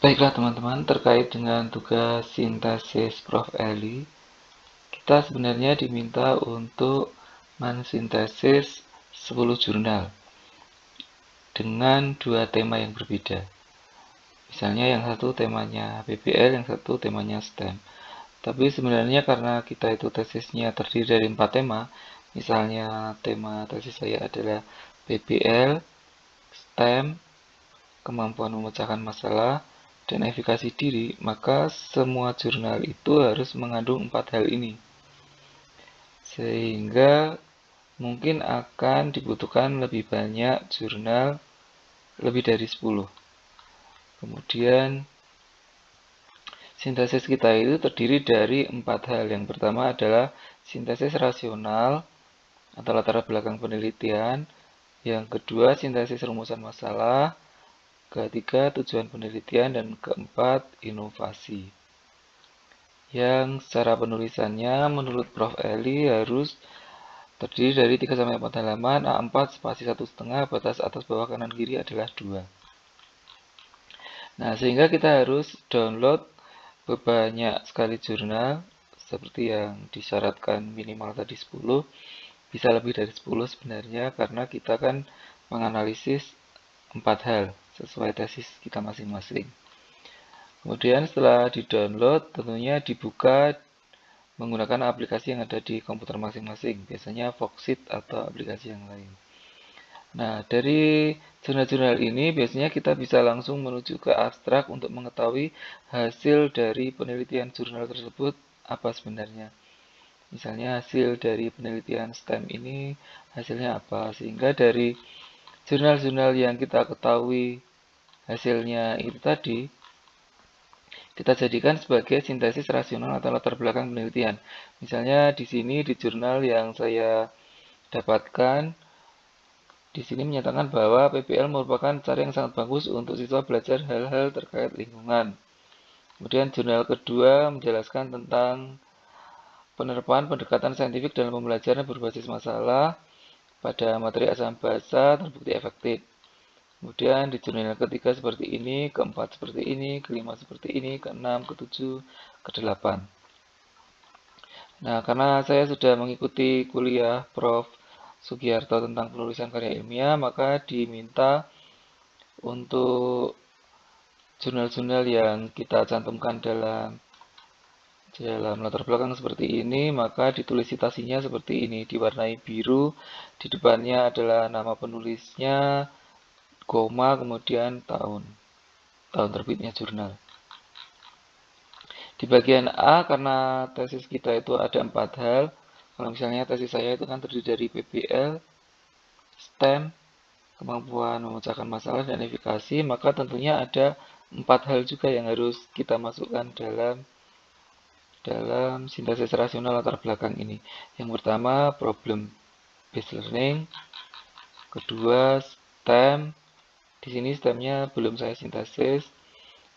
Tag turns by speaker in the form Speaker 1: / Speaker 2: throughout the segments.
Speaker 1: Baiklah teman-teman, terkait dengan tugas sintesis Prof. Eli, kita sebenarnya diminta untuk mensintesis 10 jurnal dengan dua tema yang berbeda. Misalnya yang satu temanya PBL, yang satu temanya STEM. Tapi sebenarnya karena kita itu tesisnya terdiri dari 4 tema, misalnya tema tesis saya adalah PBL, STEM, kemampuan memecahkan masalah, dan efikasi diri, maka semua jurnal itu harus mengandung 4 hal ini. Sehingga mungkin akan dibutuhkan lebih banyak jurnal, lebih dari 10. Kemudian sintesis kita itu terdiri dari 4 hal. Yang pertama adalah sintesis rasional atau latar belakang penelitian. Yang kedua, sintesis rumusan masalah. Ketiga, tujuan penelitian. Dan keempat, inovasi. Yang secara penulisannya menurut Prof. Eli harus terdiri dari 3-4 halaman, A4 spasi 1,5, batas atas bawah kanan kiri adalah 2. Nah, sehingga kita harus download banyak sekali jurnal seperti yang disyaratkan minimal tadi 10, bisa lebih dari 10 sebenarnya karena kita kan menganalisis 4 hal sesuai tesis kita masing-masing. Kemudian setelah di-download tentunya dibuka menggunakan aplikasi yang ada di komputer masing-masing, biasanya Foxit atau aplikasi yang lain. Nah, dari jurnal-jurnal ini biasanya kita bisa langsung menuju ke abstrak untuk mengetahui hasil dari penelitian jurnal tersebut apa sebenarnya. Misalnya hasil dari penelitian STEM ini hasilnya apa, sehingga dari jurnal-jurnal yang kita ketahui hasilnya itu tadi, kita jadikan sebagai sintesis rasional atau latar belakang penelitian. Misalnya di sini di jurnal yang saya dapatkan, di sini menyatakan bahwa PBL merupakan cara yang sangat bagus untuk siswa belajar hal-hal terkait lingkungan. Kemudian jurnal kedua menjelaskan tentang penerapan pendekatan saintifik dalam pembelajaran berbasis masalah pada materi asam bahasa terbukti efektif. Kemudian di jurnal ketiga seperti ini, keempat seperti ini, kelima seperti ini, keenam, ketujuh, kedelapan. Nah, karena saya sudah mengikuti kuliah Prof. Sugiarto tentang penulisan karya ilmiah, maka diminta untuk jurnal-jurnal yang kita cantumkan dalam latar belakang seperti ini, maka ditulis citasinya seperti ini, diwarnai biru, di depannya adalah nama penulisnya, koma, kemudian tahun terbitnya jurnal. Di bagian A, karena tesis kita itu ada 4 hal, kalau misalnya tesis saya itu kan terdiri dari PBL, STEM, kemampuan memecahkan masalah, dan efikasi, maka tentunya ada 4 hal juga yang harus kita masukkan dalam sintesis rasional latar belakang ini. Yang pertama, problem based learning. Kedua, STEM. Di sini STEM-nya belum saya sintesis.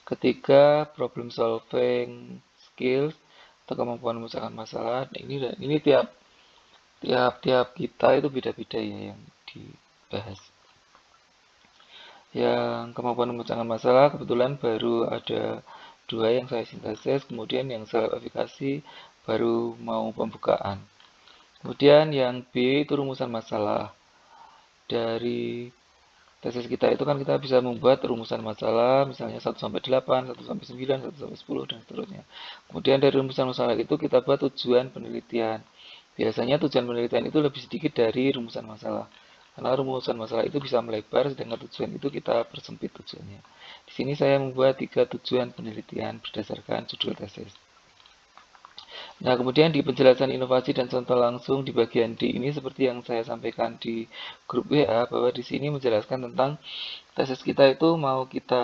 Speaker 1: Ketiga, problem solving skills atau kemampuan memecahkan masalah. Nah, ini tiap kita itu beda-beda ya yang dibahas. Yang kemampuan memecahkan masalah kebetulan baru ada 2 yang saya sintesis, kemudian yang self efikasi baru mau pembukaan. Kemudian yang B itu rumusan masalah. Dari tesis kita itu kan kita bisa membuat rumusan masalah, misalnya 1-8, 1-9, 1-10, dan seterusnya. Kemudian dari rumusan masalah itu kita buat tujuan penelitian. Biasanya tujuan penelitian itu lebih sedikit dari rumusan masalah. Karena rumusan masalah itu bisa melebar, sedangkan tujuan itu kita persempit tujuannya. Di sini saya membuat 3 tujuan penelitian berdasarkan judul tesis. Nah, kemudian di penjelasan inovasi dan contoh langsung di bagian D ini seperti yang saya sampaikan di grup WA, bahwa di sini menjelaskan tentang tesis kita itu mau kita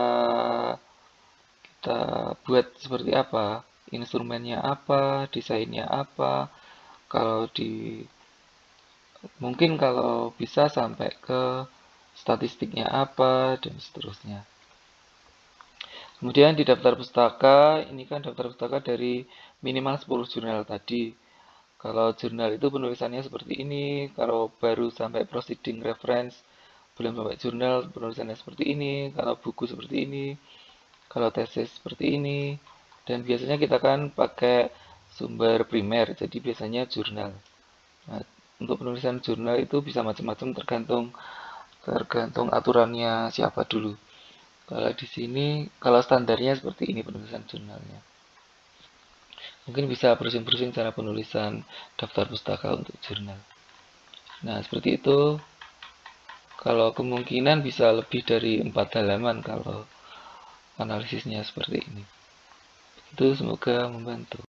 Speaker 1: buat seperti apa, instrumennya apa, desainnya apa, kalau di mungkin kalau bisa sampai ke statistiknya apa dan seterusnya. Kemudian di daftar pustaka, ini kan daftar pustaka dari minimal 10 jurnal tadi. Kalau jurnal itu penulisannya seperti ini, kalau baru sampai proceeding reference, belum sampai jurnal penulisannya seperti ini, kalau buku seperti ini, kalau tesis seperti ini. Dan biasanya kita kan pakai sumber primer, jadi biasanya jurnal. Nah, untuk penulisan jurnal itu bisa macam-macam tergantung tergantung aturannya siapa dulu. Kalau di sini, kalau standarnya seperti ini penulisan jurnalnya. Mungkin bisa browsing-browsing cara penulisan daftar pustaka untuk jurnal. Nah, seperti itu. Kalau kemungkinan bisa lebih dari 4 halaman kalau analisisnya seperti ini. Itu semoga membantu.